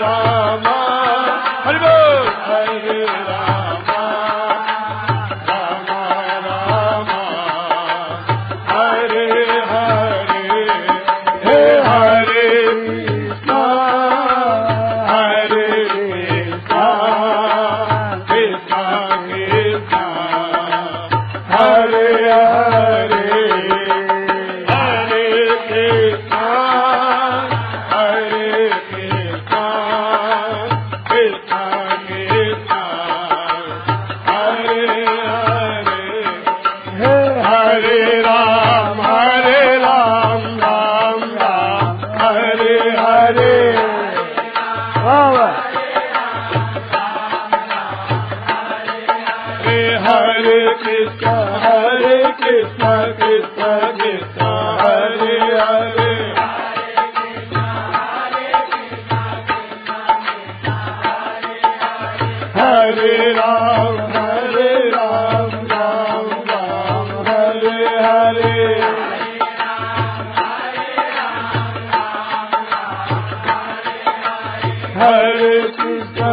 Rama Krishna Krishna Krishna Hare Hare Hare Ram Ram Ram Hare Hare Hare Krishna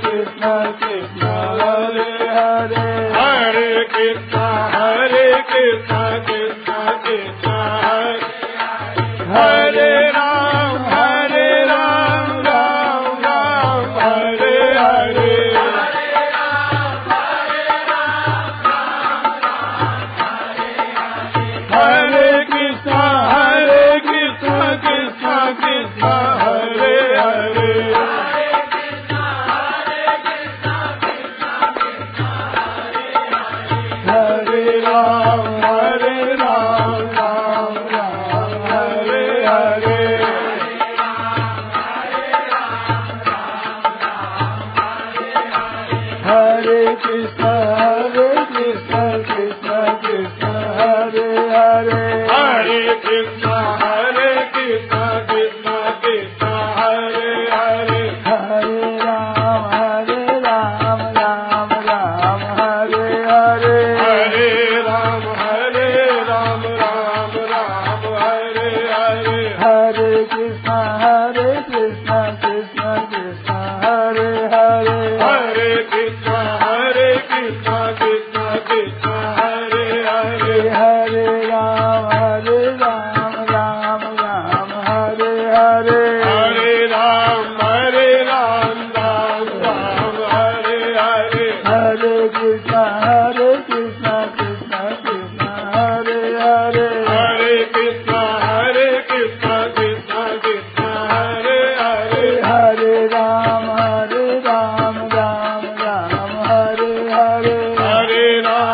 Krishna Krishna Hare Hare Hare Krishna Krishna Krishna Hare Ram Ram Ram Hare Hare Hare Krishna Krishna Krishna Hare Hare Hare Ram Ram Hare Hare Hare Krishna Krishna Krishna Hare Hare Hare Krishna Krishna Krishna Hare Hare Hare Ram Ram Hare Hare Hare Ram Ram Hare Hare Hare Krishna Krishna Krishna Hare Hare Hare Krishna Krishna Krishna Hare Hare Hare Ram Ram Hare Hare Hare Ram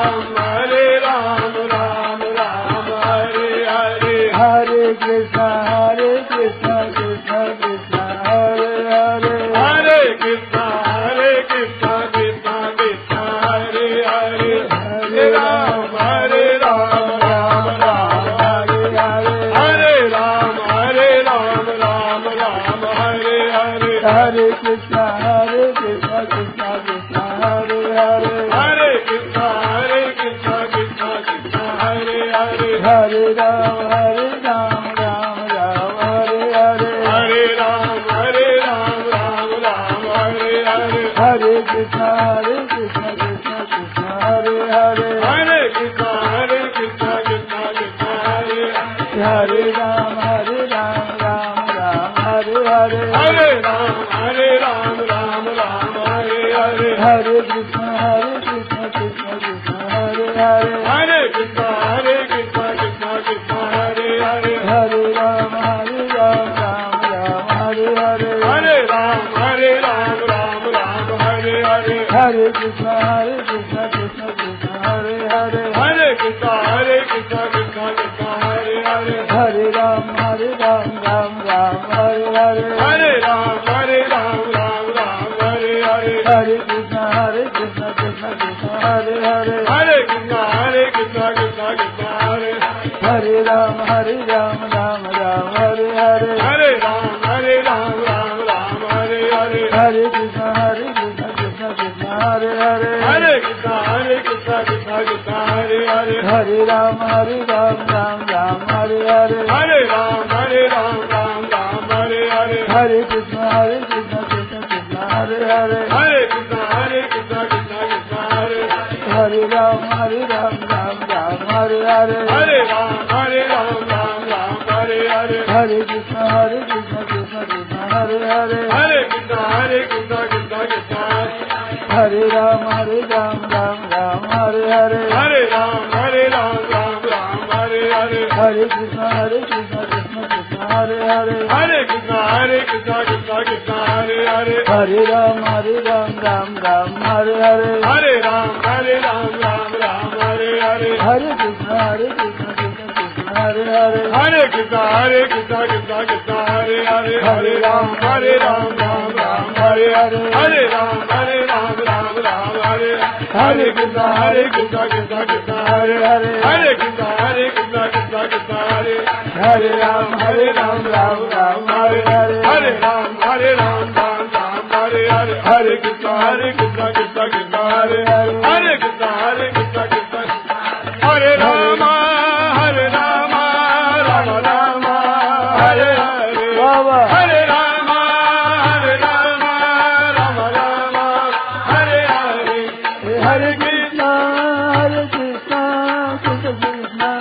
Ram Hare Hare Hare Krishna Krishna Krishna Hare Hare Hare Krishna Krishna Krishna Hare Hare Hare Ram Ram Hare Hare Hare Ram Ram Hare Hare Hare Krishna Krishna Krishna Hare Hare Hare Krishna Krishna Krishna Hare Hare Hare Ram Ram Hare Hare Hare Ram Hare Hare Hare Krishna Krishna Krishna Hare Hare Hare Krishna Krishna Krishna Hare Hare Hare Ram Hare Hare Hare Ram Hare Hare Hare Krishna Krishna Krishna Hare Hare Hare Krishna Krishna Krishna Hare Hare Ram Hare Hare Hare Ram Hare Hare Hare Krishna Krishna Krishna Hare Hare Hare Krishna Krishna Krishna Hare Hare Hare Ram Hare Hare Hare Ram Hare Hare Hare Krishna Krishna Krishna Hare Hare Hare Krishna Krishna Krishna Hare Hare Hare Ram Hare Hare Hare Ram Hare Hare Hare Krishna Krishna Krishna Hare Hare Hare Krishna Krishna Krishna Hare Hare Ram Hare Hare Hare Ram Hare Hare Hare Krishna Krishna Krishna Hare Hare Hare Krishna Krishna Krishna Hare Hare Hare Ram Hare Hare Hare Ram Hare Hare Hare Krishna Krishna Krishna Hare Hare Hare Krishna Krishna Krishna Hare Hare Ram Hare Hare Hare Ram Hare Hare Hare Krishna Krishna Krishna Hare Hare Hare Krishna Krishna Krishna Hare Ram Hare Hare Hare Ram Hare Hare Hare Krishna Krishna Krishna Hare Hare Hare Krishna Krishna Krishna Hare Hare Hare Ram Hare Hare Hare Ram Hare Hare Hare Krishna Krishna Krishna Hare Hare Hare Krishna Krishna Krishna Hare Hare Hare Ram Hare Hare Hare Ram Hare Hare Hare Krishna Krishna Hare Krishna Krishna Krishna Hare Hare Hare Krishna Krishna Krishna Hare Hare Ram Ram Ram Hare Hare Hare Ram Ram Hare Hare Hare Krishna Krishna Krishna Hare Hare Hare Krishna Krishna Krishna Hare Rama Rama Rama Hare Hare Hare Rama Rama Rama Hare Hare Hare Krishna Krishna Krishna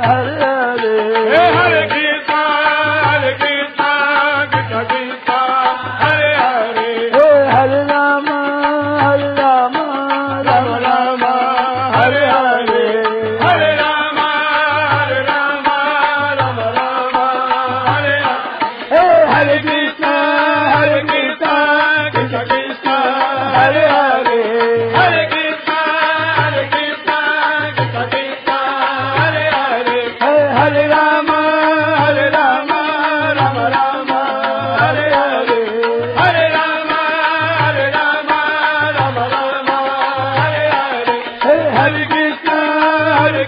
Hare Hare Hare Krishna Krishna Krishna Hare Hare Hare Rama Rama Rama Hare Hare Hare Rama Rama Rama Hare Hare Hare Krishna Krishna Krishna Hare Hare Hare Krishna Krishna Krishna Hare Hare Hare Rama Rama Rama Hare Hare Hare Rama Rama Rama Hare Hare Hare Krishna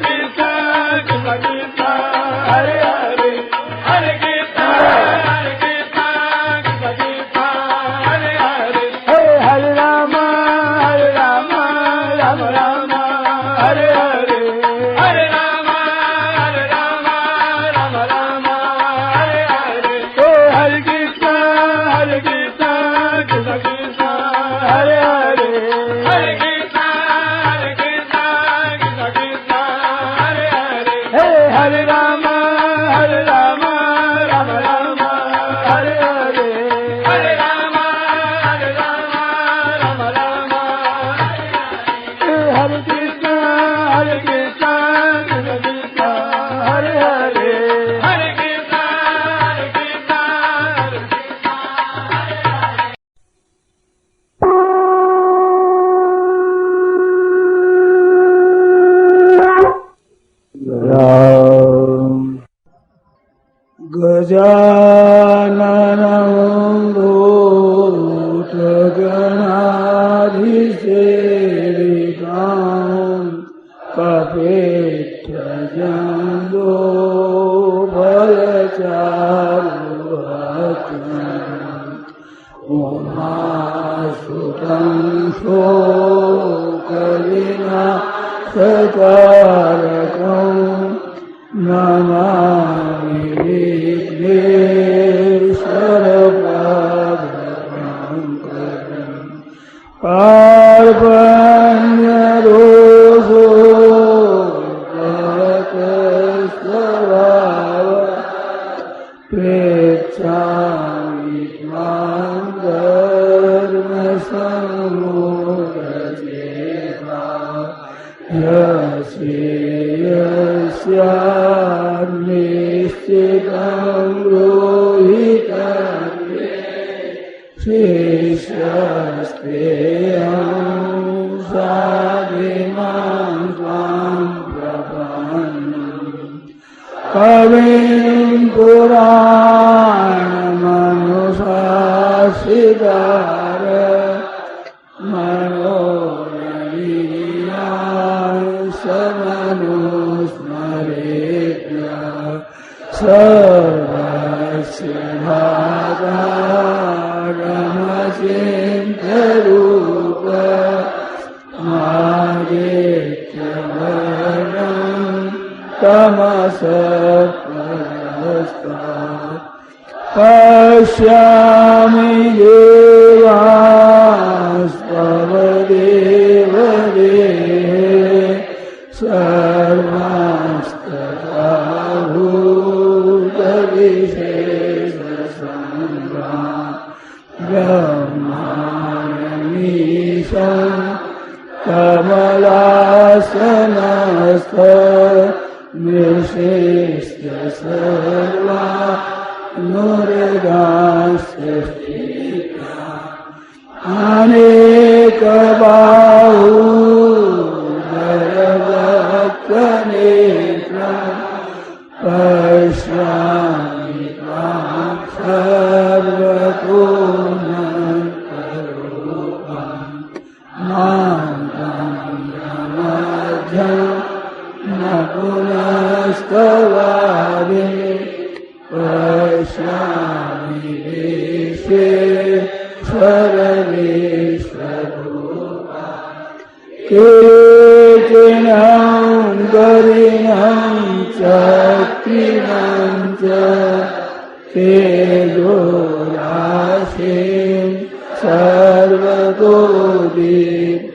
Krishna Krishna Hare Hare Hare Krishna Krishna Krishna Hare Hare Hare Rama Rama Rama Hare Hare Hare Rama Rama Rama Hare Hare Hare Krishna Krishna Krishna Hare Hare Hare Krishna Krishna Krishna Hare Hare Hare Rama Rama Rama Hare Hare Hare Rama Rama Rama Hare Krishna Krishna Krishna Hare Hare Hare Krishna Krishna Gajananam Bhutaganaधिसेवितां Kapittajando Balacharuvatam Umasutam Shokalina Sakarakam Namami Vighneswarapadankaram Parvanya Roso Bhakaslavava Pechami Tvam Dharma Samudacheta Yasyanischitam rohitam Shishasteyam sadhimam tvam prapannam Kavim Puranamanusasidara Manoraniyam Samanusmaretya Sarvasya Bhadaramacintarupa Madityavarnam Tamasapradastat Pashyami devastvavadevade sarvastatahutabhisheshasamra Brahmanamisham Kamalasyanastha Nishishya sarva Nurigasya Anekabahu Bharabhaktanetra Pashyami Tvam Sarvatunantarupam Mantam स्वरूपा केचिनं गरिणं चक्रिणं च तेजोराशिं सर्वतो दीप्तिमन्तं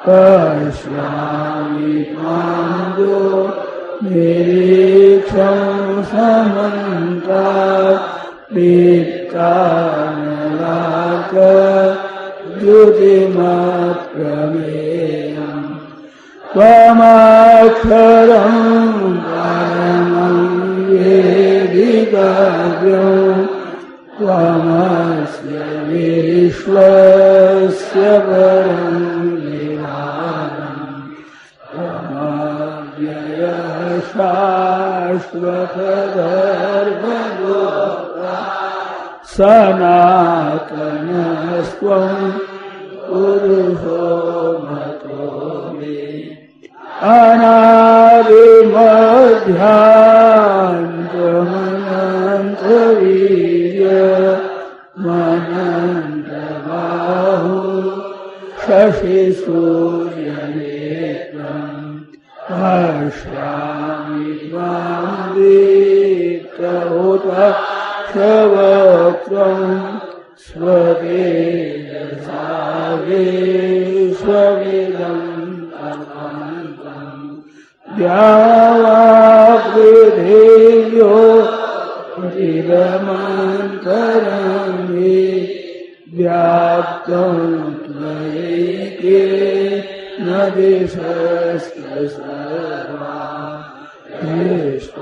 पश्यामि त्वां निरीक्षं समन्तात् दीप्तानलार्कद्युतिमप्रमेयम् त्वमक्षरं परमं वेदितव्यं त्वमस्य विश्वस्य परं निधानम् त्वमव्ययः शाश्वतधर्मगोप्ता सनातनस्त्वं पुरुषो मतो मे अनादिमध्यान्तमनन्तवीर्यमनन्तबाहु शशिसूर्यनेत्रम् पश्यामि त्वां दीप्तहुताक्षवक्त्रम् स्वतेजसा विश्वमिदम् द्यावापृथिव्यो चिदमन्तरं हि व्याप्तं त्वयैकेन दिशश्च सर्वा दृष्ट्वाद्भुतं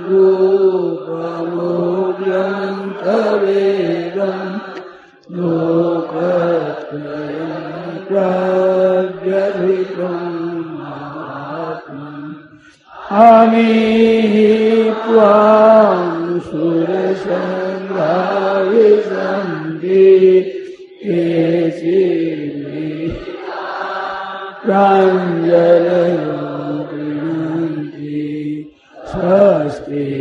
रूपमुग्रन्तवेदं लोकत्रयं प्रव्यथितम् अमीहि त्वां सुरसङ्घाविशन्ति केचिन्मे प्राञ्जलयो गृह्णन्ति स्वस्तीत्युक्त्वा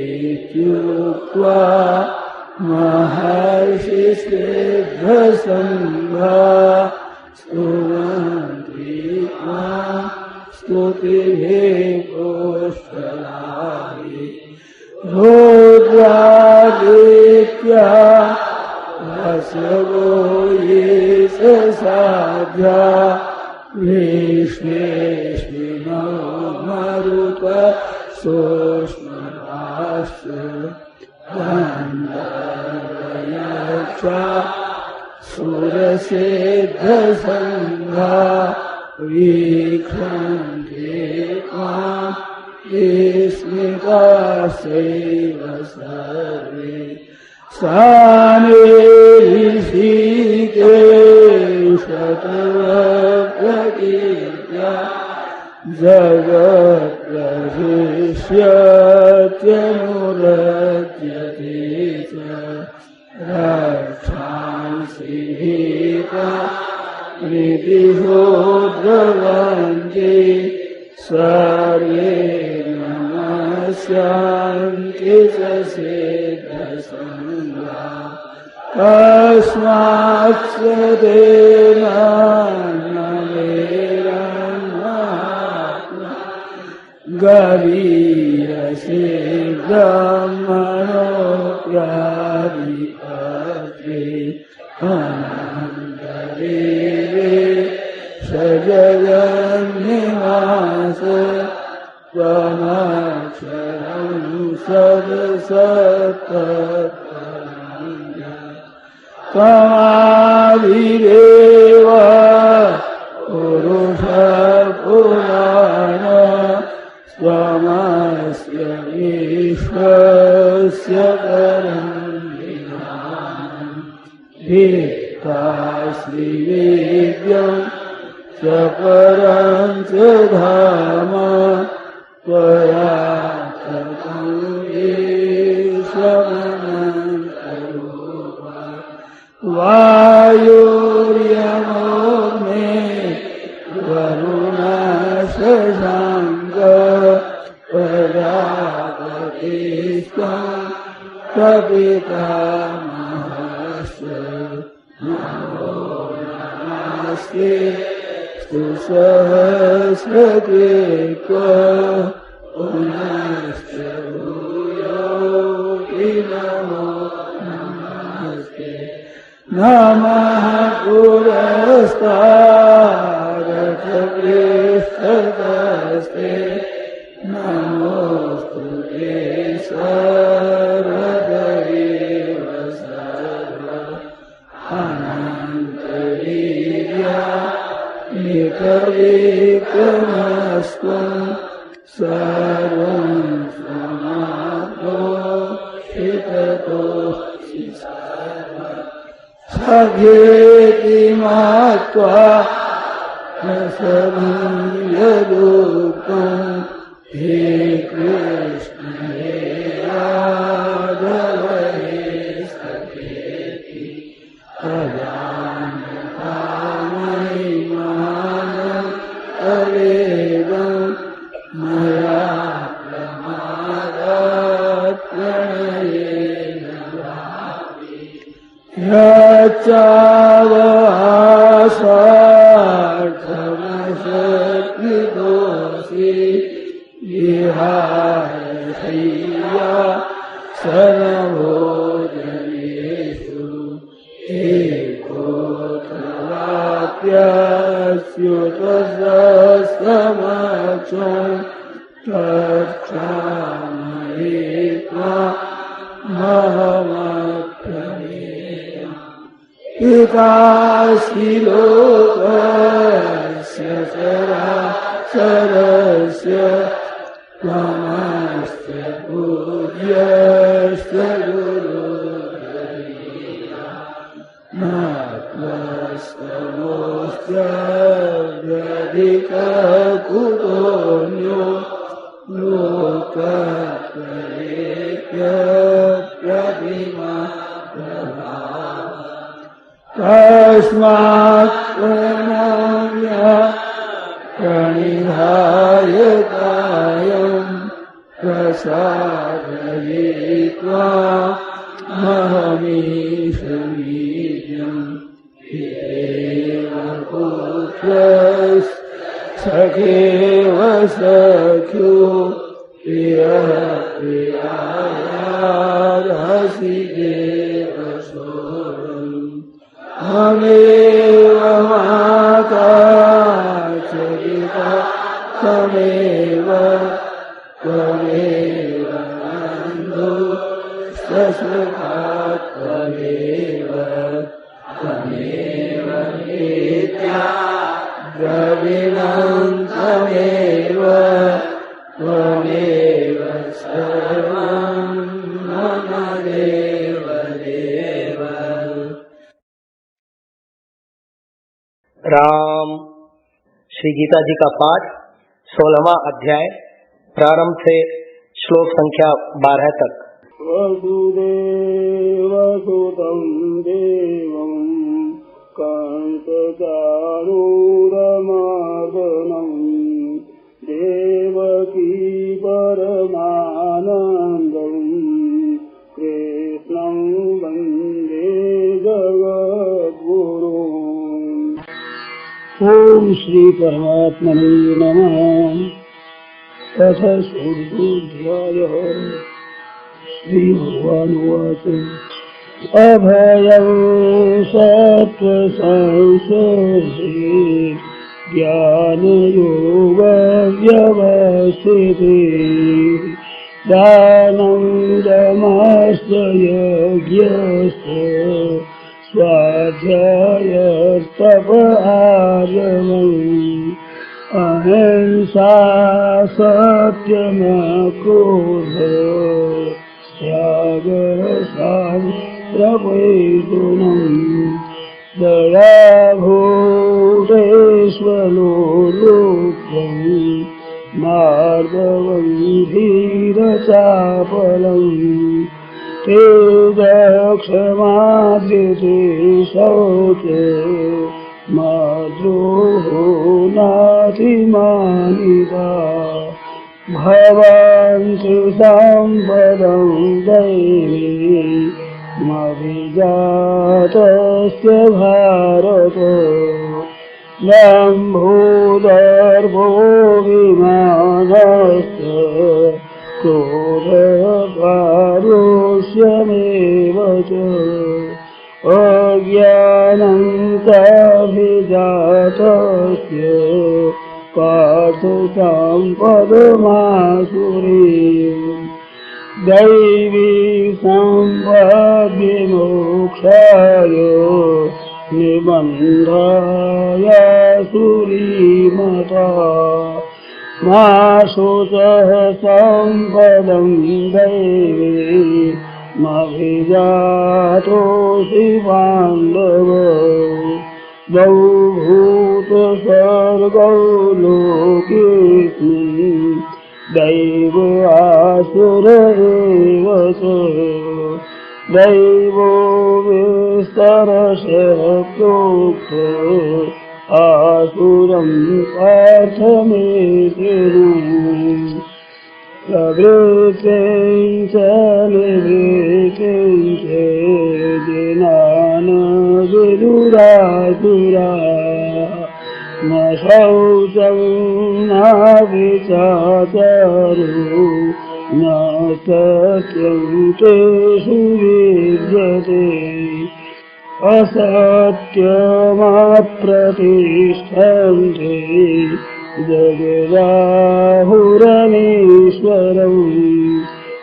महर्षिसिद्धसङ्घा स्तुवन्ति त्वां स्तुतिभिः पुष्कलानि रुद्रादित्या वसवो ये साध्या विश्वेश्विनो मरुत सोष्मराश्च गन्धर्वयक्षा सुरसिद्धसङ्घा वीक्षन्ते त्वां विस्मितास्यैव सर्वे सानिऋषिकेशतवप्रकीर्त्या जगत्प्रशिष्यत्यनुरज्यते च रक्षांसि भीता प्रीतिशो द्रवन्ति सर्वे नमस्यान्ति च सिद्धसङ्घा कस्मात् स तेन न मेरन्मात्मा गरीयसे ब्रह्मणोऽप्यादिपत्रे सजगन्निवास त्वमक्षरं सदसत्तत्परं त्वमादिदेव पुरुषपुराण त्वमस्य विश्वस्य परं निधानम् धिक्तास्मि वेद्यम् च परं च धाम त्वया ततं ईशमनन्तरूपा वायुर्यमोऽग्ने वरुणशशाङ्क प्रजापतिस्त्वं पितामहस्य नमो नमस्ते सहस्रकृत्वा पुनश्च भूयोऽपि नमो नमस्ते नमः पुरस्तादथ पृष्ठतस्ते नमोस्तुते सर्वदेव सर्व अनन्तवीर्या एकविक्रमस्त्वं सर्वं समाप्तोषिततोऽसि सखेति मत्वा रसमयदुःखं हे कृष्ण हे राघव हे सखेति अजानता महिमानं तवेदं मया प्रमादात् प्रणयेन यच्चावसार्थमशक्तिदोषि विहारशय्या सर्वभोजनेषु एकोऽथवाप्यच्युतसमक्षं तत्क्षामयित्वा महमप्यमेव पितासि लोकस्य चराचरस्य त्वमस्य पूज्यश्च गुरुर्गरीया न त्वस्तमोऽस्त्यधिककुतोऽन्यो लोकत्रयेऽप्यप्रतिमा तस्मात् प्रणम्य प्रणिधाय कायं प्रसादयित्वा महमीशमीड्यं हितेव पुत्रस्सखेव सख्यो प्रियः प्रियायार्हसि देव सोऽहम् त्वमेव माता च पिता त्वमेव त्वमेव बन्धुश्च सखा त्वमेव त्वमेव नित्या द्रविणं त्वमेव त्वमेव सर्वं मम देव देव। राम। श्री गीता जी का पाठ 16वां अध्याय प्रारंभ से श्लोक संख्या 12 तक। वसुदेवसुतं देवं कंसचारूरमर्दनं देवकी परमानन्दं कृष्णं वन्दे जगद्गुरुम्। ओम श्री परमात्मने नमः। अथ षोडशोऽध्यायः। श्री भगवानुवाच अभयं सत्त्वसंशये ज्ञानयोगव्यवस्थिते दानं दमश्च यज्ञश्च स्वाध्यायस्तप आर्जवम् अहिंसा सत्यमक्रोधः त्यागः शान्तिर्वैगुण्यम् दया भूतेष्वलो लोकम् मार्दवम् धीरचापलम् तेजक्षमाधृते शौच माद्रोहो नातिमानिता भवन्ति सम्पदं दैवीमभिजातस्य भारत दम्भोदर्भोऽभिमानस्य क्रोधपारुष्यमेव च अज्ञानं चाभिजातस्य पार्थ सम्पदमासुरीम् दैवी सम्पद्विमोक्षाय निबन्धाय सुरीमता मा शुचः सम्पदं दैवीमभिजातोऽसि पाण्डव द्वौ भूतसर्गौ लोकेऽस्मिन् दैव आसुर एव च दैवो विस्तरशः प्रोक्त आसुरं पार्थ मे शृणु प्रवृत्तिं च निवृत्तिं च जनान विदुरासुरा न शौचं न विचाचारो न सत्यं तेषु विद्यते असत्यमप्रतिष्ठन्ते जगदाहुरनीश्वरम्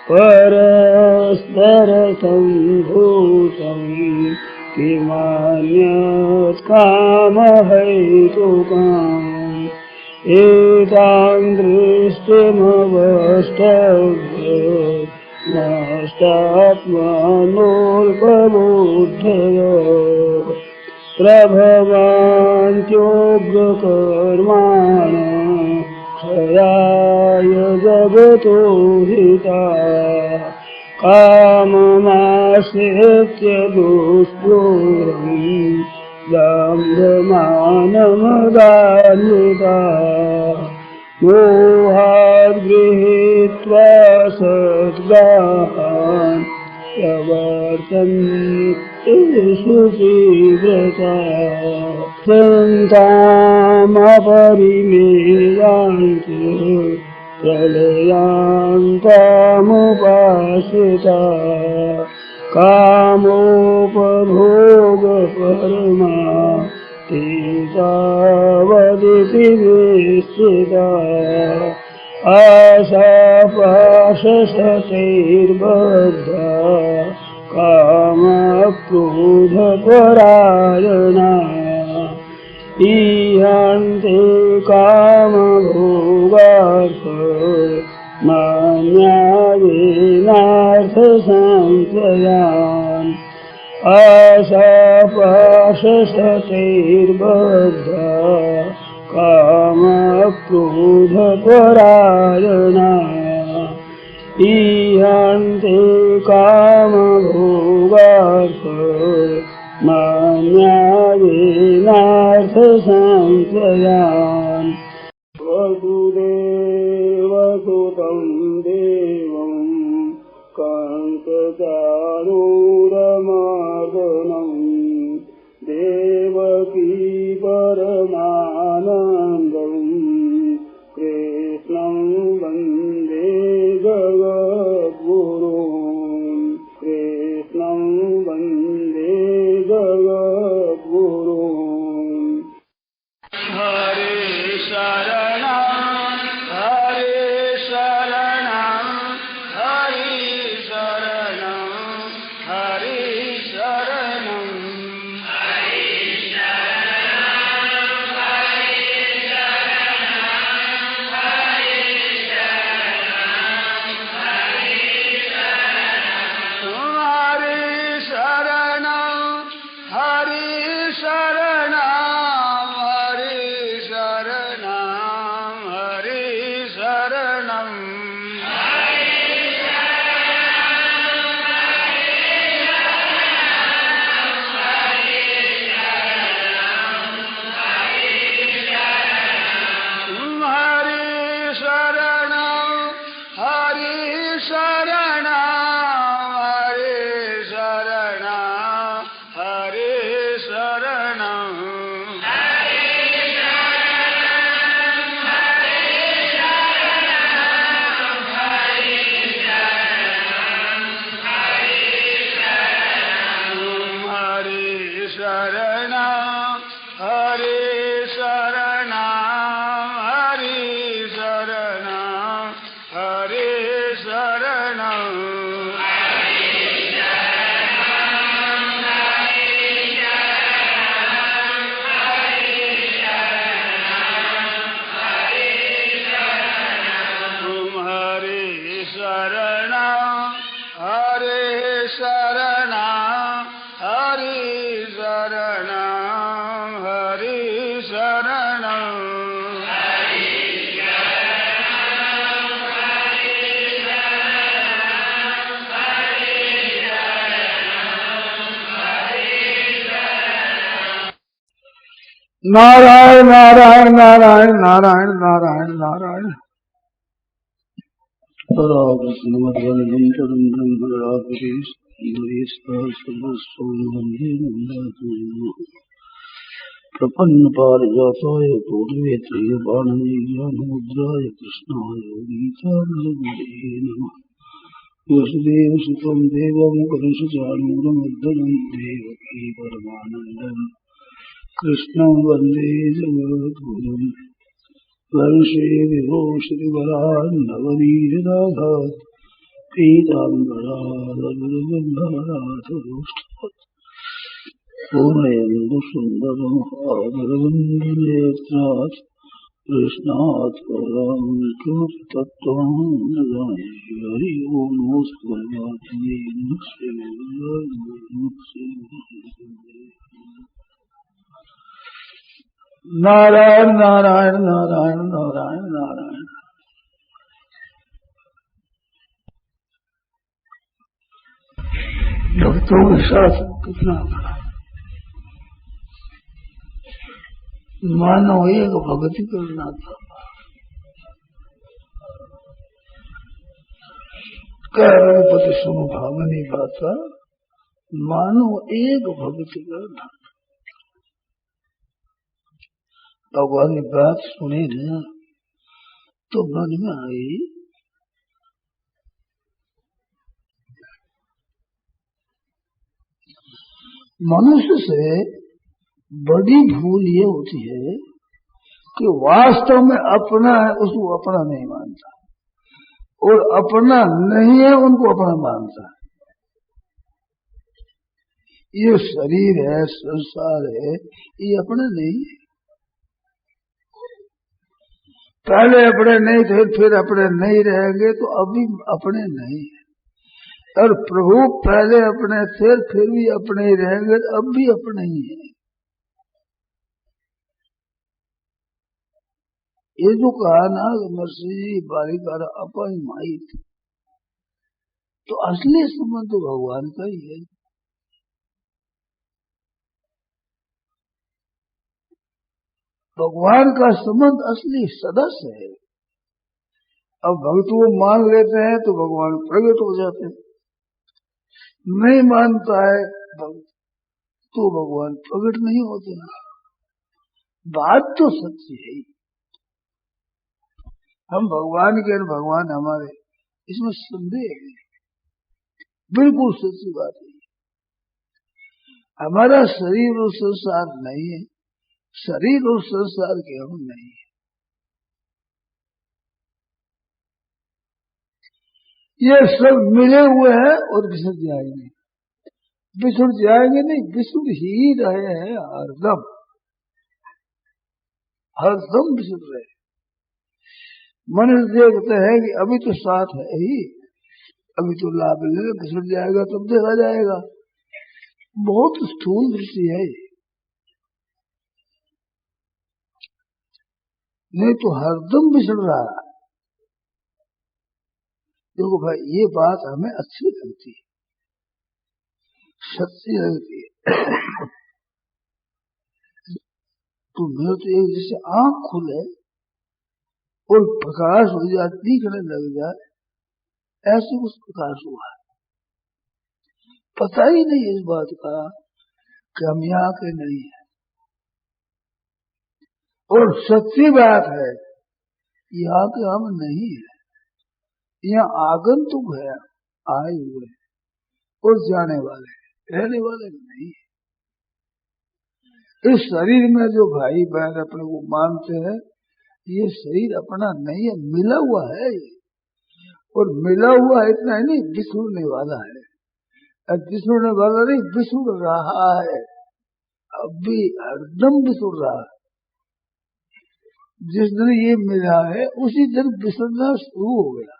परस्परसम्भूतम् किमन्यत् कामहेतुकाम् एतां दृष्टिमवष्टभ्य नष्टात्मानोऽल्पबुद्धय प्रभवान्त्योग्रकर्माण क्षयाय जगतो हिता काममाश्रित्य दुष्पूरम् दम्भमानमदान्विता मोहाद्गृहीत्वा सद्गाहान् प्रवर्तन्ते शुचिव्रता सन्तामपरिमेयान्ति प्रलयान्तामुपाश्रिता कामोपभोगपरमा तेजावदिति निश्चिता आशापाशशतैर्बद्धा कामक्रोधपरायणा ईहन्ते कामभोगार्थ मान्यायेनार्थसंशयान् आशापाशशतैर्बद्धा कामक्रोधपरायणा ईहन्ते कामभोगार्थ मान्यायेनार्थसंशयान् वसुदेवसुतं देवं कंसचाणूरमर्दनं देवकी परमानन्दं कृष्णं वन्दे जगद्गुरुं कृष्णं वन्दे जगद्गुरुं हरे शरणं हरे शरणं हरे शरणं हरे शरणं शरणं नारायण नारायण नारायण नारायण नारायण नारायण प्रपन्न पारिजाताय पूर्वेत्रिय ज्ञानमुद्राय कृष्णाय गीतामृतये नमः। वसुदेव सुतं देवं कंसचाणूरमर्दनं देवकी परमानन्दं कृष्णं वन्दे जगद्गुरुं। वर्षे विभूषितवरान्नवनीतदाघात् पीताम्बराधरबन्धनाथदुष्टात् पूर्णयन्दुसुन्दरम् आदरवन्दनेत्रात् कृष्णात् परं किमपि तत्त्वं न जाने। हरि ओं नमोऽस्तु भगवते नारायण नारायण नारायण नारायण नारायण। भक्तों के साथ कितना मानो एक भक्ति करना था, रघुपति सुन भावनी भाषा मानो एक भक्ति करना। भगवान की बात सुनी ना तो मन में आई मनुष्य से बड़ी भूल ये होती है कि वास्तव में अपना है उसको अपना नहीं मानता और अपना नहीं है उनको अपना मानता है। ये शरीर है, संसार है, ये अपना नहीं है। पहले अपने नहीं थे, फिर अपने नहीं रहेंगे तो अभी अपने नहीं है। और प्रभु पहले अपने थे, फिर भी अपने ही रहेंगे, अब भी अपने ही है। ये जो कहा ना महर्षि बालिका अपन माई थी, तो असली संबंध तो भगवान का ही है। भगवान का संबंध असली सदस्य है। अब भक्त वो मान लेते हैं तो भगवान प्रकट हो जाते हैं, नहीं मानता है भक्त तो भगवान प्रकट नहीं होते। बात तो सच्ची है, हम भगवान के भगवान हमारे, इसमें संदेह है, बिल्कुल सच्ची बात है। हमारा शरीर और संसार नहीं है, शरीर और संसार के हम नहीं है। ये सब मिले हुए हैं और बिछड़ जाएंगे, बिछुड़ जाएंगे नहीं, बिछुड़ ही रहे हैं हरदम, हरदम बिछुड़ रहे। मनुष्य देखते हैं कि अभी तो साथ है ही, अभी तो लाभ ले, बिछुड़ जाएगा तब देखा जाएगा। बहुत स्थूल दृष्टि है, नहीं तो हरदम बिछड़ रहा है। देखो भाई, ये बात हमें अच्छी लगती है, सच्ची लगती है। तो मेरे तो एक जैसे आंख खुले और प्रकाश हो जाए, दिखने लग जाए, ऐसे कुछ प्रकाश हुआ। पता ही नहीं इस बात का कि हम यहाँ के नहीं है। और सच्ची बात है, यहाँ के हम नहीं है, यहाँ आगंतुक है, आए हुए और जाने वाले, रहने वाले नहीं है। इस शरीर में जो भाई बहन अपने को मानते हैं, ये शरीर अपना नहीं है, मिला हुआ है। और मिला हुआ इतना ही नहीं, बिछुड़ने वाला है। बिछुड़ने वाला नहीं, बिछुड़ रहा है, अभी हरदम बिछुड़ रहा है। जिस दिन ये मिला है उसी दिन बिछड़ना शुरू हो गया,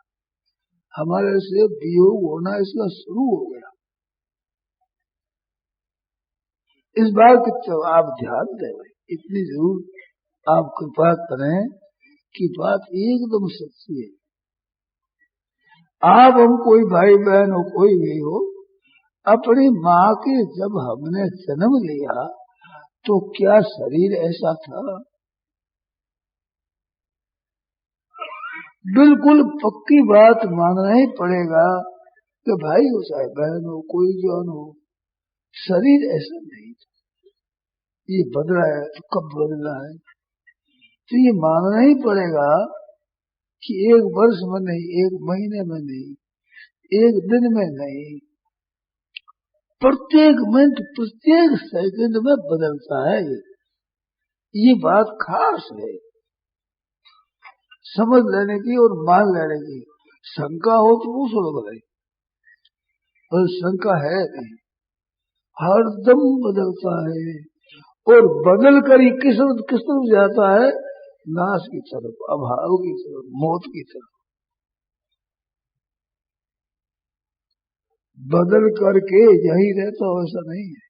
हमारे से वियोग होना इसका शुरू हो गया। इस बात की आप ध्यान दें भाई, इतनी जरूर आप कृपा करें कि बात एकदम सच्ची है। आप हम कोई भाई बहन हो, कोई भी हो, अपनी माँ के जब हमने जन्म लिया तो क्या शरीर ऐसा था? बिल्कुल पक्की बात मानना ही पड़ेगा कि भाई हो चाहे बहन हो, कोई जवान हो, शरीर ऐसा नहीं था। ये बदला है तो कब बदला है? तो ये मानना ही पड़ेगा कि एक वर्ष में नहीं, एक महीने में नहीं, एक दिन में नहीं, प्रत्येक मिनट प्रत्येक सेकंड में बदलता है। ये बात खास है, समझ लेने की और मान लेने की। शंका हो तो पूछ लो भाई, और शंका है नहीं, हरदम बदलता है। और बदल कर ही किस तरफ जाता है? नाश की तरफ, अभाव की तरफ, मौत की तरफ। बदल करके यही रहता हो ऐसा नहीं है,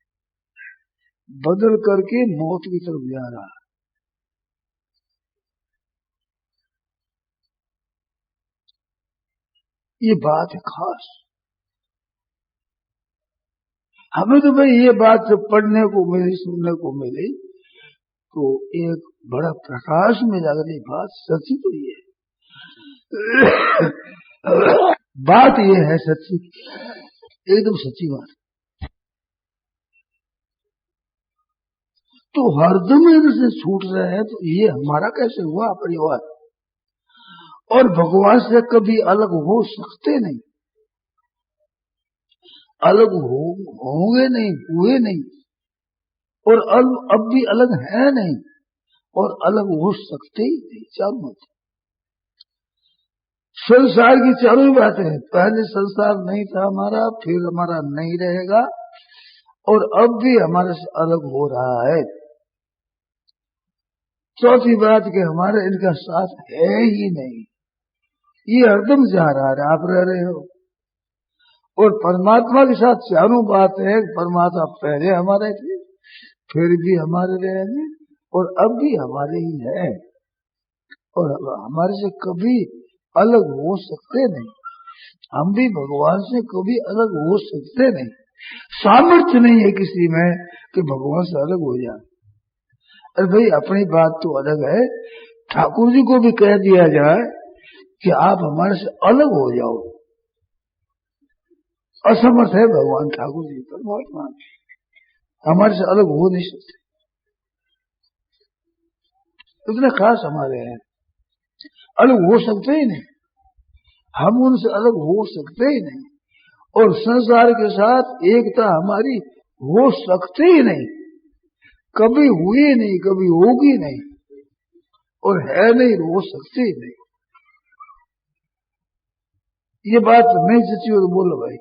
बदल करके मौत की तरफ जा रहा है। ये बात है खास। हमें तो भाई ये बात जब पढ़ने को मिली, सुनने को मिली, तो एक बड़ा प्रकाश में जाकर ये बात सच्ची तो ये बात ये है सच्ची, एकदम सच्ची बात। तो हरदम इनसे छूट रहे हैं, तो ये हमारा कैसे हुआ परिवार? और भगवान से कभी अलग हो सकते नहीं, अलग होंगे नहीं, हुए नहीं, और अब भी अलग है नहीं, और अलग हो सकते ही नहीं। चारों मत संसार की चारों ही बातें हैं। पहले संसार नहीं था हमारा, फिर हमारा नहीं रहेगा, और अब भी हमारे से अलग हो रहा है। चौथी बात कि हमारे इनका साथ है ही नहीं, ये हरदम जा रहा है, आप रह रहे हो। और परमात्मा के साथ चारों बात है, परमात्मा पहले हमारे थे, फिर भी हमारे रहेंगे, और अब भी हमारे ही है, और हमारे से कभी अलग हो सकते नहीं। हम भी भगवान से कभी अलग हो सकते नहीं। सामर्थ्य नहीं है किसी में कि भगवान से अलग हो जाए। अरे भाई अपनी बात तो अलग है, ठाकुर जी को भी कह दिया जाए कि आप हमारे से अलग हो जाओ, असमर्थ है भगवान ठाकुर जी, परमात्मा हमारे से अलग हो नहीं सकते, इतने खास हमारे हैं, अलग हो सकते ही नहीं, हम उनसे अलग हो सकते ही नहीं। और संसार के साथ एकता हमारी हो सकती ही नहीं, कभी हुई नहीं, कभी होगी नहीं, और है नहीं, हो सकती ही नहीं। ये बात नहीं सच्ची हो तो बोलो भाई।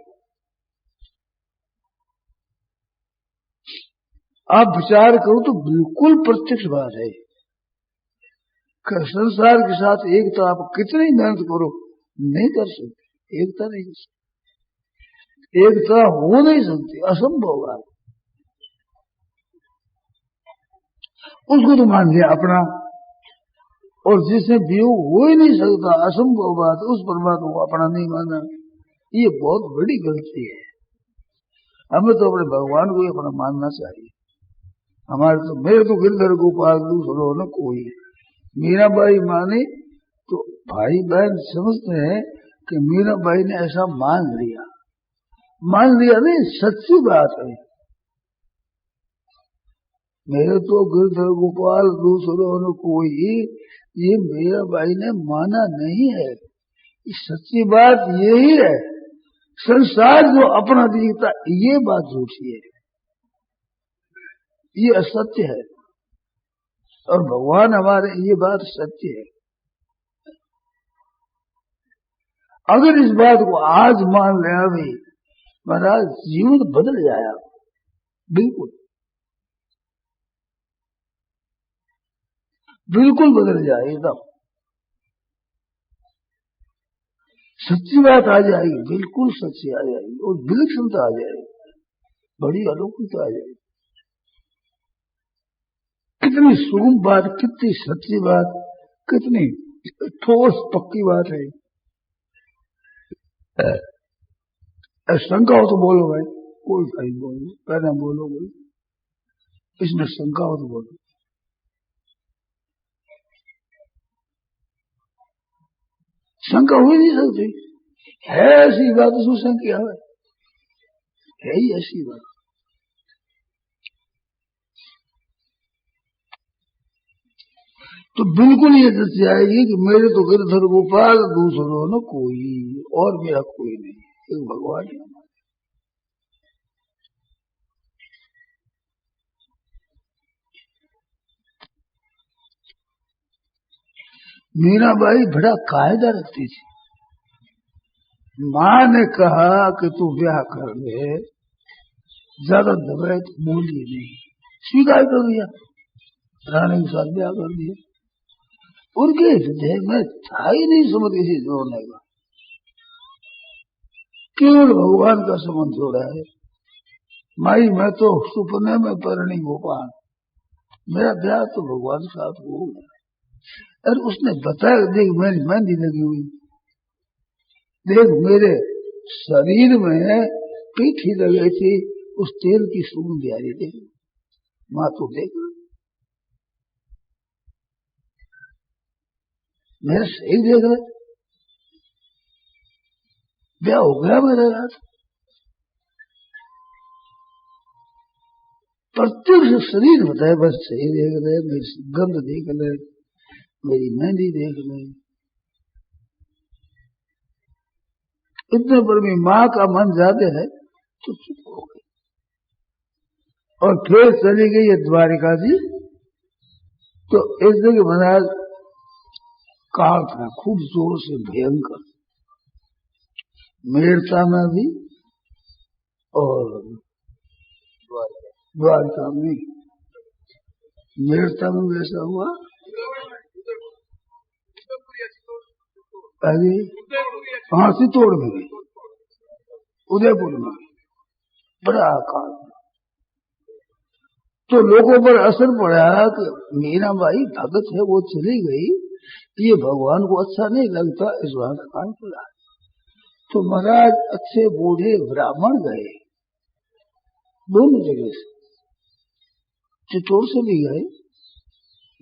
आप विचार करो तो बिल्कुल प्रत्यक्ष बात है। संसार के साथ एकता आप कितनी मेहनत करो नहीं कर सकते, एकता नहीं कर सकते, एकता हो नहीं सकती, असंभव बात। उसको तो मान लिया अपना, और जिससे वियोग हो ही नहीं सकता, असंभव बात, उस परमात्मा को अपना नहीं माना, ये बहुत बड़ी गलती है। हमें तो अपने भगवान को ही अपना मानना चाहिए। हमारे तो, मेरे तो गिरधर गोपाल दूसरों न कोई, मीराबाई माने तो भाई बहन समझते हैं कि मीराबाई ने ऐसा मान लिया नहीं, सच्ची बात है। मेरे तो गिरधर गोपाल दूसरों ने कोई, ये मीराबाई ने माना नहीं है, ये सच्ची बात यही है। संसार जो अपना दिखता ये बात झूठी है, ये असत्य है, और भगवान हमारे ये बात सत्य है। अगर इस बात को आज मान ले अभी, महाराज जीवन बदल जाएगा, बिल्कुल बिल्कुल बदल जाए, एकदम सच्ची बात आ जाएगी, बिल्कुल सच्ची आ जाएगी, और विलक्षणता आ जाएगी, बड़ी अलौकिकता आ जाएगी। कितनी सुगम बात, कितनी सच्ची बात, कितनी ठोस पक्की बात है। शंका हो तो बोलो भाई, कोई भाई बोलो, पहले बोलो भाई। इसमें शंका हो तो बोलो। शंका हो ही नहीं सकती, है ऐसी बात, उसमें शंका है ही ऐसी बात। तो बिल्कुल ये दस जाएगी कि मेरे तो गिरधर गोपाल, दूसरों न कोई, और मेरा कोई नहीं, एक भगवान ही हमारे। मीराबाई बड़ा कायदा रखती थी। माँ ने कहा कि तू ब्याह कर ले, ज्यादा दबाए तो बोली नहीं, स्वीकार कर दिया, रानी के साथ ब्याह कर दिया। उनके हृदय में था ही नहीं समझ किसी जोड़ने का, केवल भगवान का संबंध जोड़ा है। माई मैं तो सुपने में परणी गोपाल, मेरा ब्याह तो भगवान के साथ हो गया। और उसने बताया, देख मेरी मेहंदी लगी हुई, देख मेरे शरीर में पीठी लगी थी, उस तेल की सुगंध आ रही थी। माँ तो देख मेरा सही देख रहे, ब्याह हो गया मेरे रात। प्रत्यक्ष शरीर बताए, बस सही देख रहे, मेरी गंध देख ले, मेरी मेहंदी देख ले। इतने पर भी माँ का मन ज्यादा है तो चुप हो गई, और फिर चली गई है द्वारिका जी। तो इस जगह महाराज काल था खूब जोर से भयंकर, मेरता में भी और द्वारका में। मेरता में वैसा हुआ, अरे हाँ चित्तौड़ में भी, उदयपुर में बड़ा अकाल। तो लोगों पर असर पड़ा कि मीराबाई भगत है, वो चली गई, ये भगवान को अच्छा नहीं लगता, इस बात अकाल पड़ा। तो महाराज अच्छे बूढ़े ब्राह्मण गए, दोनों जगह से, चित्तौड़ से भी गए,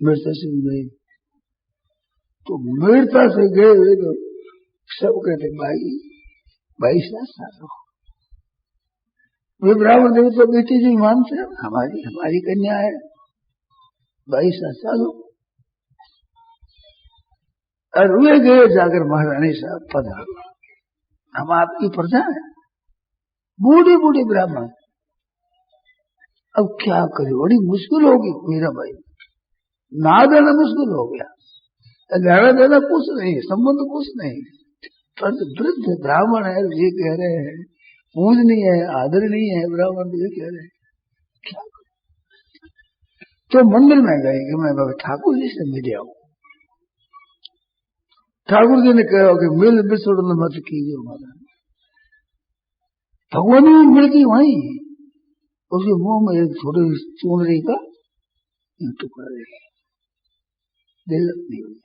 मेरता से भी गए। तो मेरता से गए तो सब कहते भाई 22 साल हो। वे ब्राह्मण देव तो बेटी जी मानते हैं, हमारी कन्या है, 22 साल हो। और वे गए जाकर महारानी साहब पधारो, हम आपकी प्रजा है, बूढ़े बूढ़े ब्राह्मण। अब क्या करे, बड़ी मुश्किल होगी मीराबाई, ना देना मुश्किल हो गया, लेना देना कुछ नहीं, संबंध कुछ नहीं, पर वृद्ध ब्राह्मण है, ये कह रहे हैं पूजनीय है, आदरणीय है ब्राह्मण, ये कह रहे हैं क्या करे। तो मंदिर में गए कि मैं बाबा ठाकुर जी से मिल आऊं। ठाकुर जी ने कहा कि मिल बिछड़ मत कीजिए हमारा, भगवान में मिलती वहीं, उसके मुंह में एक छोटी चूनरी का टुकड़ा रहे, दिल नहीं हुआ,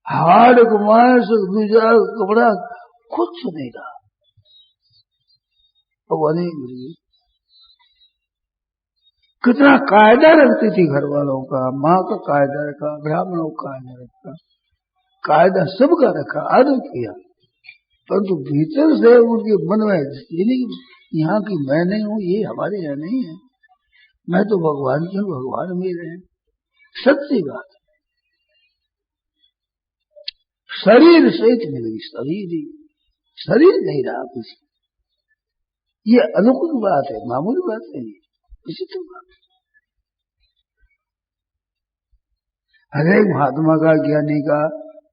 हाड़ मांस दूजा कपड़ा कुछ नहीं रहा, भगवान ही मिल गई। कितना कायदा रखती थी घर वालों का, माँ का कायदा रखा, ब्राह्मणों का कायदा रखा, कायदा सबका रखा, आदर किया, परंतु भीतर से उनके मन में ये नहीं यहाँ की मैं नहीं हूँ, ये हमारे यहाँ नहीं है, मैं तो भगवान की हूँ, भगवान मेरे हैं। सच्ची बात, शरीर सहित मिल गई, शरीर नहीं रहा कुछ। ये अलौकिक बात है, मामूली बात नहीं, विचित्र बात। हर एक महात्मा का, ज्ञानी का,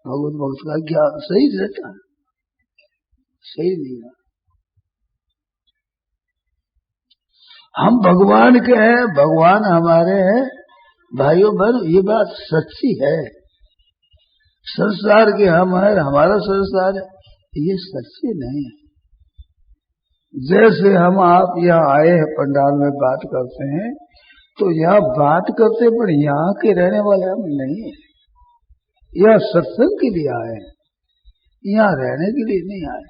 भगवत भक्त का ज्ञान सही रहता है, सही नहीं रहा। हम भगवान के हैं, भगवान हमारे हैं, भाइयों बहन, ये बात सच्ची है। संसार के हम है, हमारा संसार है, ये सच्ची नहीं है। जैसे हम आप यहाँ आए हैं, पंडाल में बात करते हैं, तो यहाँ बात करते, पर यहाँ के रहने वाले हम नहीं है। यह सत्संग के लिए आए हैं, यहाँ रहने के लिए नहीं आए।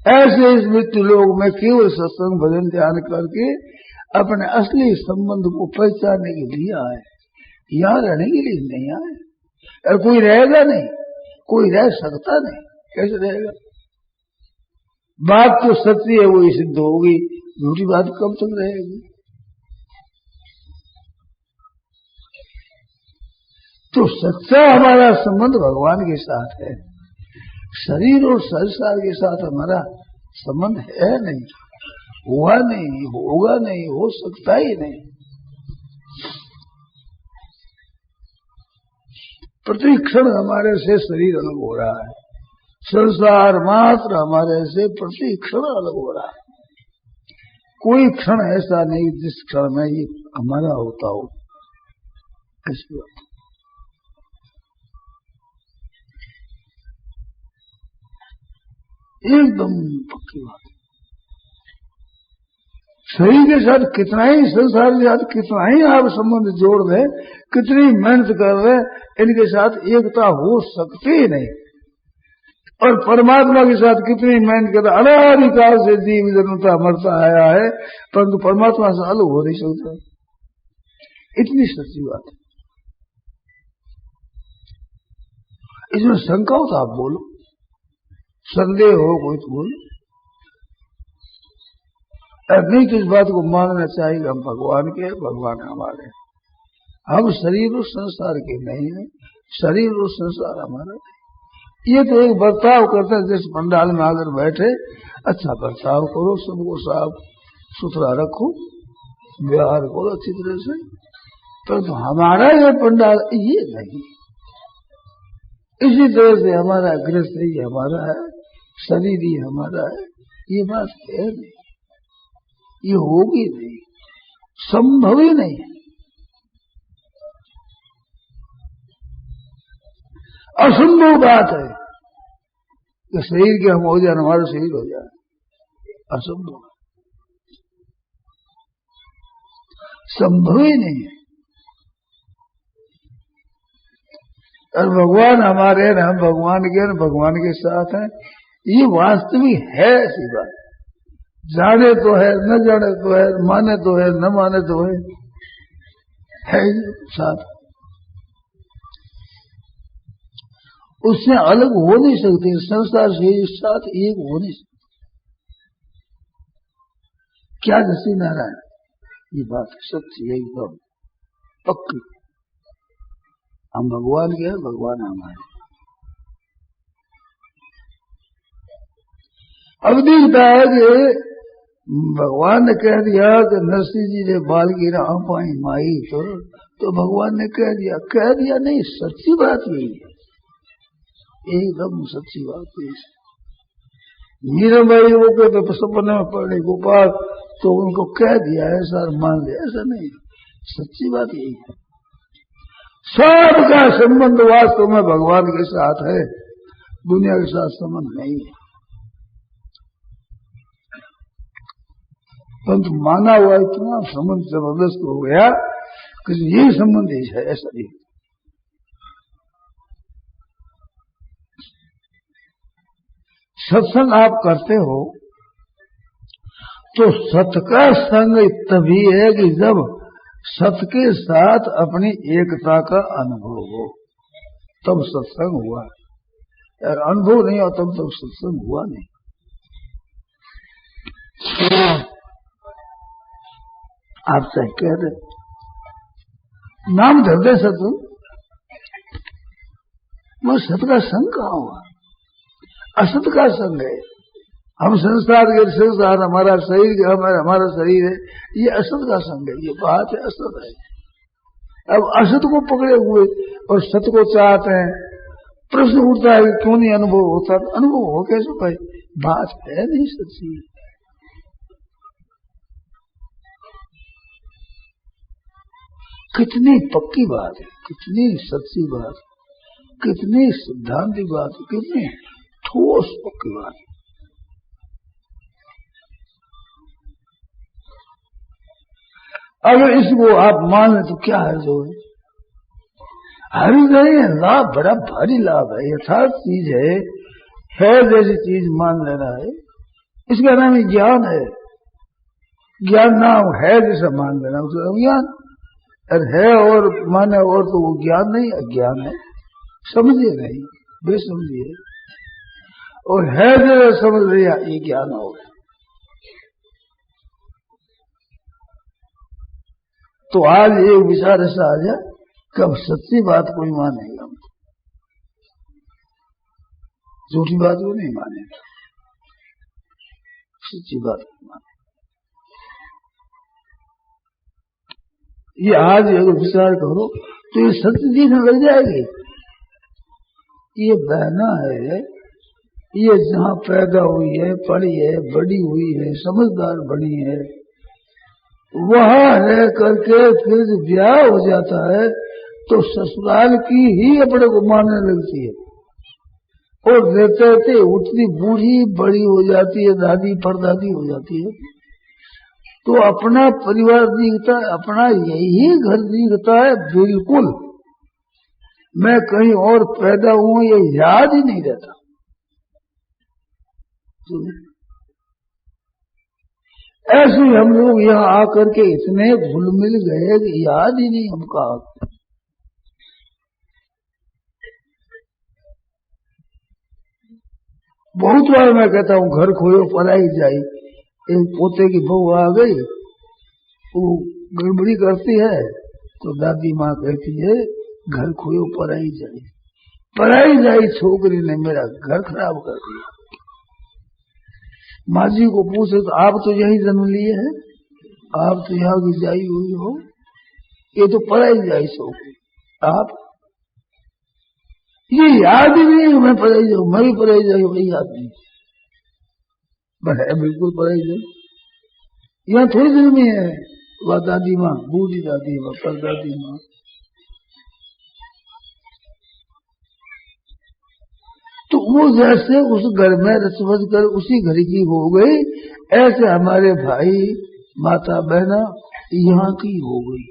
ऐसे इस मृत्यु लोक में केवल सत्संग भजन ध्यान करके अपने असली संबंध को पहचानने के लिए आए, यहाँ रहने के लिए नहीं आए। और कोई रहेगा नहीं, कोई रह सकता नहीं, कैसे रहेगा? बात तो सच्ची है, वो ही सिद्ध होगी, झूठी बात कब तक रहेगी? तो सच्चा हमारा संबंध भगवान के साथ है, शरीर और संसार के साथ हमारा संबंध है नहीं, हुआ नहीं, होगा नहीं, हो सकता ही नहीं। प्रति क्षण हमारे से शरीर अलग हो रहा है, संसार मात्र हमारे से प्रति क्षण अलग हो रहा है। कोई क्षण ऐसा नहीं जिस क्षण में ये हमारा होता हो, ऐसी बात एकदम पक्की बात। शरीर के साथ कितना ही, संसार के साथ कितना ही आप संबंध जोड़ दें, कितनी मेहनत कर रहे, इनके साथ एकता हो सकती ही नहीं। और परमात्मा के साथ कितनी मेहनत कर, अनादिकाल से जीव जन्मता मरता आया है, परंतु परमात्मा से अलग हो नहीं सकता। इतनी सच्ची बात है। इसमें शंका हो तो आप बोलो, संदेह हो कोई तो बोलो। नहीं तो इस बात को मानना चाहिए हम भगवान के, भगवान हमारे। हम शरीर और संसार के नहीं है, शरीर और संसार हमारा नहीं। ये तो एक बर्ताव करते हैं, जिस पंडाल में आकर बैठे, अच्छा बर्ताव करो, सबको साफ सुथरा रखो, व्यवहार करो अच्छी तरह से, परंतु हमारा ये पंडाल ये नहीं। इसी तरह से हमारा गृहस्थ ही हमारा है, शरीर ही हमारा है, ये बात है नहीं, ये होगी नहीं, संभव ही नहीं है, असंभव बात है कि शरीर के हम हो जाए, हमारा शरीर हो जाए, असंभव, संभव ही नहीं है। और भगवान हमारे हैं, हम भगवान के, भगवान के साथ हैं, ये वास्तविक है ऐसी बात। जाने तो है, न जाने तो है, माने तो है, न माने तो है साथ। उससे अलग हो नहीं सकते, संसार से साथ एक हो नहीं सकते। क्या जैसी नारायण, ये बात सच्ची है, एकदम पक्की। हम भगवान के हैं, भगवान हमारे। अब दिखता है कि भगवान ने कह दिया कि नरसिंह जी ने बाल गिरा पाई माई, तो भगवान ने कह दिया नहीं, सच्ची बात यही है, एकदम सच्ची बात है। मीराबाई वो कहते तो सपने में पड़े गोपाल, तो उनको कह दिया ऐसा मान लिया, ऐसा नहीं, सच्ची बात यही है। सबका संबंध वास्तव में भगवान के साथ है, दुनिया के साथ संबंध नहीं है। परंतु माना हुआ इतना संबंध जबरदस्त हो गया कि यही संबंध ही है, ऐसा नहीं। सत्संग आप करते हो तो सत का संग तभी है कि जब सत के साथ अपनी एकता का अनुभव हो, तब सत्संग हुआ। यार अनुभव नहीं हो तब तक सत्संग हुआ नहीं। आप सही कह रहे, नाम धरते सत्संग, वो सत का संग कहाँ हुआ? असत का संग है। हम संसार के, संसार हमारा शरीर, हमारा शरीर है, ये असत का संग है, ये बात है, असत है। अब असत को पकड़े हुए और सत को चाहते हैं, प्रश्न उठता है कि क्यों नहीं अनुभव होता? तो अनुभव हो कैसे भाई? बात है नहीं सच्ची। कितनी पक्की बात है, कितनी सच्ची बात, कितनी सिद्धांतिक बात, कितनी ठोस पक्की बात। अगर इसको आप मान लें तो क्या है जो है? हरी नहीं है, लाभ बड़ा भारी लाभ है, यथार्थ चीज है जैसी चीज मान लेना है, इसका नाम ही ज्ञान है। ज्ञान नाम है जैसा मान लेना उसका ज्ञान, और है और माने और तो वो ज्ञान नहीं, अज्ञान है। समझिए नहीं, बेसमझिए, और है जैसा समझ लिया ये ज्ञान हो गया। तो आज एक विचार ऐसा आ जाए कि अब सच्ची बात कोई मानेगा, झूठी बात को नहीं मानेगा, सच्ची बात को मानेगा। ये आज अगर विचार करो तो ये सत्य दिखने लग जाएगी। ये बहना है, ये जहाँ पैदा हुई है, पढ़ी है, बड़ी हुई है, समझदार बनी है, वहां रह करके फिर ब्याह हो जाता है तो ससुराल की ही अपने को मानने लगती है, और रहते रहते उतनी बूढ़ी बड़ी हो जाती है, दादी परदादी हो जाती है, तो अपना परिवार दिखता है, अपना यही घर दिखता है। बिल्कुल मैं कहीं और पैदा हूं ये याद ही नहीं रहता। ऐसे ही हम लोग यहाँ आकर के इतने घुल मिल गए कि याद ही नहीं हमका। बहुत बार मैं कहता हूँ घर खोयो पलाई जाई। एक पोते की बहू आ गई, वो गड़बड़ी करती है तो दादी माँ कहती है घर खोयो पराई जाई। पराई जाई छोकरी ने मेरा घर खराब कर दिया। माँ जी को पूछे तो आप तो यही जन्म लिए हैं, आप तो यहाँ की जाई हुई हो, ये तो पराई जाई छोकरी। आप ये याद ही नहीं मैं पराई जाऊँ, मैं भी पराई जाऊँ, वही याद नहीं। बस है बिल्कुल पराई जाई। यहाँ थोड़ी जन्मी है वह दादी माँ, बूढ़ी दादी माँ, परदादी माँ। तो वो जैसे उस घर में रसवज कर उसी घर की हो गई, ऐसे हमारे भाई माता बहना यहाँ की हो गई।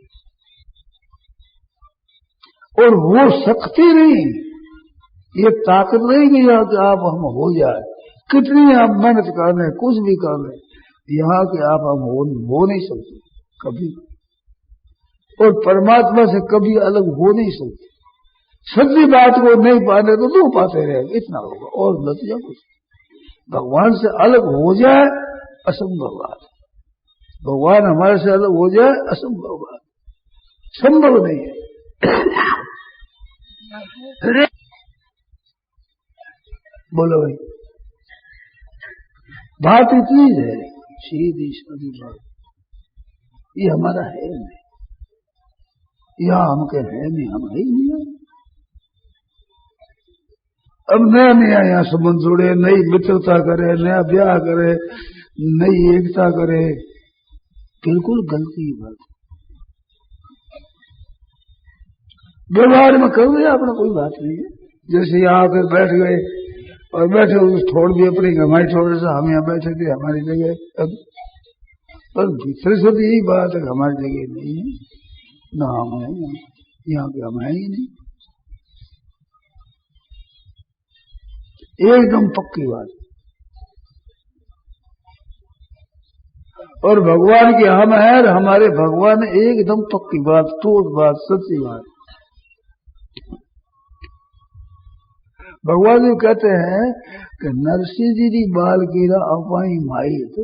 और वो शक्ति नहीं, ये ताकत नहीं कि यहाँ के आप हम हो जाए, कितनी आप मेहनत कर लें, कुछ भी कर लें, यहाँ के आप हम हो नहीं सकते कभी, और परमात्मा से कभी अलग हो नहीं सकते। सच्ची बात को नहीं पाने तो दो पाते रहेंगे, इतना होगा और नतीजा कुछ। भगवान से अलग हो जाए असंभव बात, भगवान हमारे से अलग हो जाए असंभव बात, संभव नहीं है। बोलो भाई, बात इतनी है सीधी सादी बात, ये हमारा है नहीं, या हम कह है नहीं, हम है ही नहीं। अब नया नया यहाँ संबंध जोड़े, नई मित्रता करे, नया ब्याह करे, नई एकता करे, बिल्कुल गलती बात। व्यवहार में कर दिया अपना कोई बात नहीं है। जैसे यहाँ आकर बैठ गए और बैठे छोड़ दिए अपनी हमारी, छोड़े से हम यहाँ बैठे थे हमारी जगह, पर भीतर से यही बात है हमारी जगह नहीं है, ना हम है यहाँ के, हम है ही नहीं, एकदम पक्की बात। और भगवान की हम है और हमारे भगवान एकदम पक्की बात, ठोस बात, सच्ची बात। भगवान जी कहते हैं कि नरसिंह जी की बाल कीरा अपाई माइत,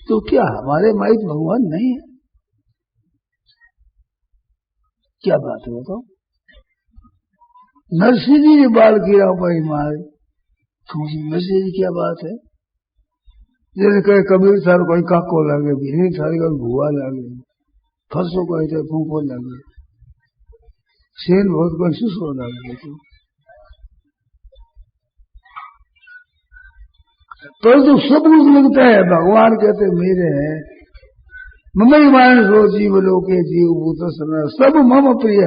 तो क्या हमारे माइत भगवान नहीं है? क्या बात है बताओ? नरसिंह जी की बाल कीरा अपाई माइत, नरसिंह जी क्या बात है? जैसे कहे कबीर सार कोई काको लगे, भीड़ सारी कोई भुआ लगे, फंसो कोई तो फूको लगे, सेन बहुत कोई सुसो लगे। परंतु सब कुछ लगता है, भगवान कहते मेरे हैं, ममई मानस हो जीव लोके जीव भूत समय, सब मम प्रिय,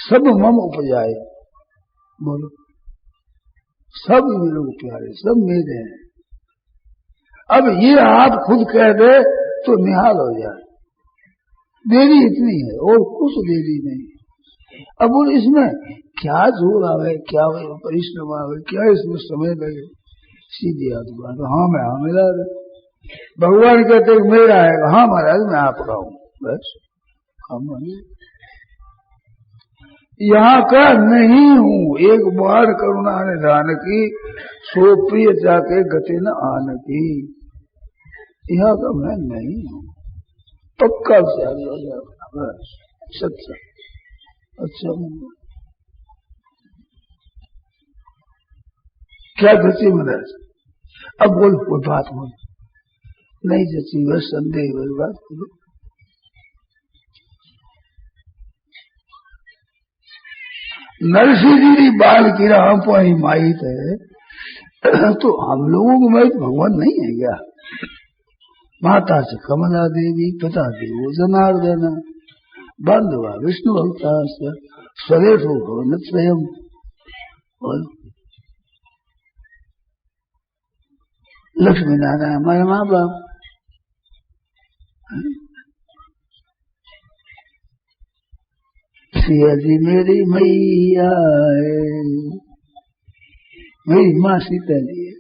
सब मम उपजाए। बोलो, सब मेरे को प्यारे, सब मेरे हैं। अब ये आप खुद कह दे तो निहाल हो जाए, देरी इतनी है और कुछ देरी नहीं। अब बोल इसमें क्या जोर आवे, क्या परिश्रम आवे, क्या इसमें समय लगे? सीधी बात, हाँ मैं हाँ मिला दे, भगवान कहते हैं मेरा है, हाँ महाराज मैं आपका हूं, बस काम नहीं। यहाँ का नहीं हूं, एक बार करुणा निधान की, सो प्रिय जाके गति न आन की। यहाँ का मैं नहीं हूं, पक्का विचार हो जाएगा, बस सच्चा। अच्छा क्या जची महाराज? अब बोल, कोई बात बोल, नहीं जची बस संदेह वाली बात बोलो। नरसिंह जी बाल की राम पाई माई है, तो हम लोगों को मैं भगवान नहीं है क्या? माता से कमला देवी, पिता देवो जनार्दन, बंधुआ विष्णु भक्ता स्वदेश भवन स्वयं। लक्ष्मी नारायण हमारे माँ बाप, सिया जी मेरी मैया है, मेरी माँ सीता जी है।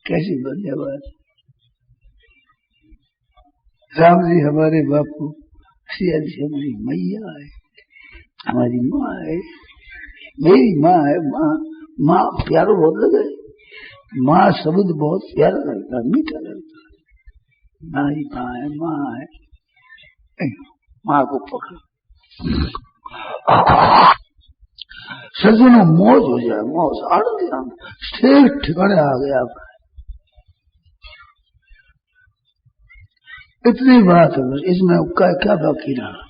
कैसी बढ़िया बात। राम जी हमारे बापू, सिया जी हमारी मैया है, हमारी माँ है, मेरी माँ है। माँ प्यारो बहुत लगे, माँ शब्द बहुत प्यारा लगता है, मीठा लगता है। हमारी माँ है, माँ है, माँ को पकड़। सज्जनों मौज हो जाए, मौज आनंद, ठीक ठिकाने आ गया आपका। इतनी बात है, इसमें क्या बाकी रहा?